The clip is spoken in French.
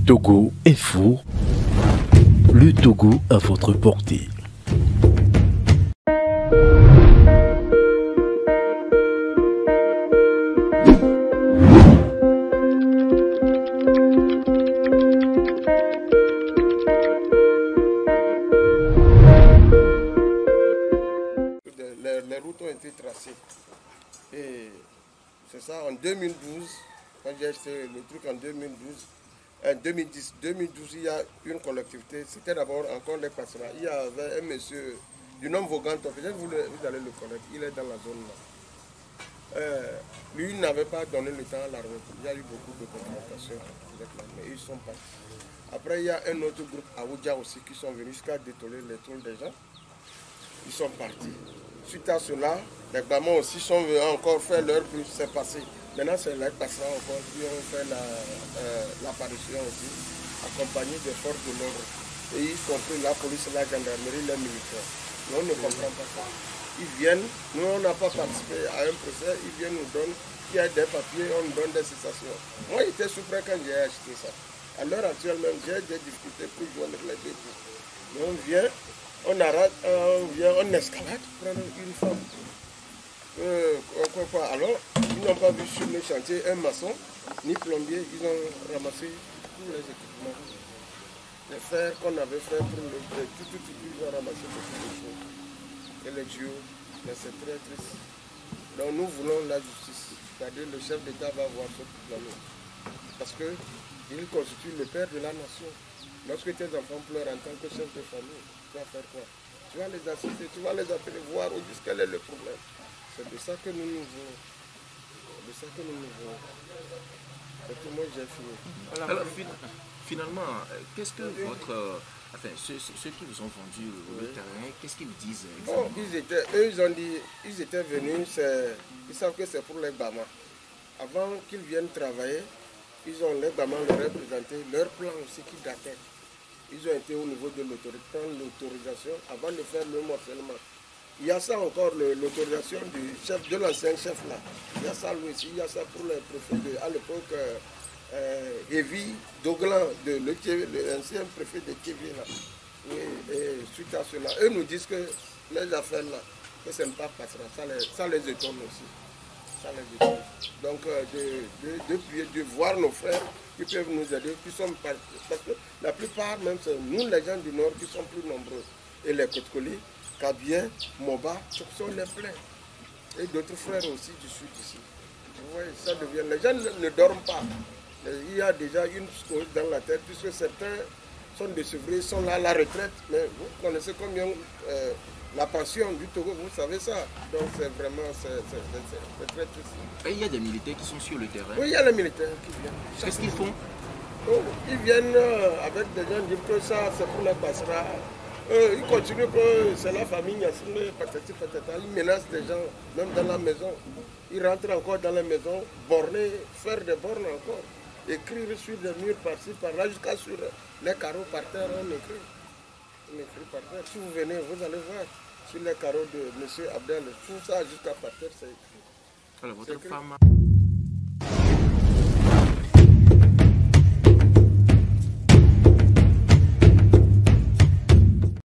Togo Info, le Togo à votre portée. Les routes ont été tracées. Et c'est ça, en 2012, quand j'ai acheté le truc en 2010, il y a une collectivité, c'était d'abord encore les passeras. Il y avait un monsieur du nom Voganto, peut-être vous allez le connaître, il est dans la zone là. Lui n'avait pas donné le temps à l'armée. Il y a eu beaucoup de confrontations avec l'armée et ils sont partis. Après, il y a un autre groupe à Oudia aussi qui sont venus jusqu'à détourner les trous des gens. Ils sont partis. Suite à cela, les gamins aussi sont venus encore faire leur plus, c'est passé. Maintenant, c'est les passants encore qui ont fait l'apparition aussi, accompagnés des forces de l'ordre. Et y compris la police, la gendarmerie, les militaires. Mais on ne comprend pas ça. Ils viennent, nous on n'a pas participé à un procès, ils viennent nous donnent, il y a des papiers, on nous donne des cessations. Moi j'étais souffrant quand j'ai acheté ça. À l'heure actuelle même, j'ai des difficultés pour joindre les deux bouts. Mais on vient, on arrête, on escalade, prendre une femme. Alors, ils n'ont pas vu sur le chantier un maçon, ni plombier, ils ont ramassé tous les équipements. Les fers qu'on avait fait pour tout, ils ont ramassé beaucoup de choses. Et les tuyaux, mais c'est très triste. Donc nous voulons la justice, c'est-à-dire le chef d'État va voir ce problème. Parce qu'il constitue le père de la nation. Lorsque tes enfants pleurent en tant que chef de famille, tu vas faire quoi? Tu vas les assister, tu vas les appeler voir où quel est le problème. C'est de ça que nous nous voulons. C'est de ça que nous nous voulons. Et tout moi j'ai fini. Alors finalement, qu'est-ce que votre... Enfin, ceux qui vous ont vendu le terrain, qu'est-ce qu'ils vous disent exactement? Eux, ils ont dit, ils étaient venus, ils savent que c'est pour les gamins. Avant qu'ils viennent travailler, les gamins leur ont présenté leur plan aussi qui datait. Ils ont été au niveau de l'autorité, prendre l'autorisation avant de faire le morcellement. Il y a ça encore, l'autorisation du chef, de l'ancien chef là. Il y a ça lui aussi, il y a ça pour les préfets à l'époque. Evie Doglan, l'ancien préfet de Kévi là. Et suite à cela, eux nous disent que les affaires là, que ça ne pas passera, ça les étonne aussi. Ça les étonne. Donc de prier, de voir nos frères qui peuvent nous aider, qui sont parce que la plupart même c'est nous les gens du nord qui sont plus nombreux. Et les Kotkoli, Kabien, Moba, ce sont les pleins. Et d'autres frères aussi du sud ici. Vous voyez, ça devient. Les gens ne dorment pas. Il y a déjà une chose dans la tête, puisque certains sont décevés, sont là à la retraite, mais vous connaissez combien la pension du Togo, vous savez ça. Donc c'est vraiment c'est très triste. Et il y a des militaires qui sont sur le terrain? Oui, il y a les militaires qui viennent. Qu'est-ce qu'ils font? Oh, ils viennent avec des gens dire que ça c'est pour les passeras. Ils continuent que c'est la famille, patati patata. Ils menacent des gens, même dans la maison. Ils rentrent encore dans la maison, borner, faire des bornes encore. Écrire sur des murs par-ci, par-là, jusqu'à sur les carreaux par terre, on écrit. On écrit par terre. Si vous venez, vous allez voir sur les carreaux de M. Abdel, tout ça jusqu'à par terre, c'est écrit. Alors, votre femme...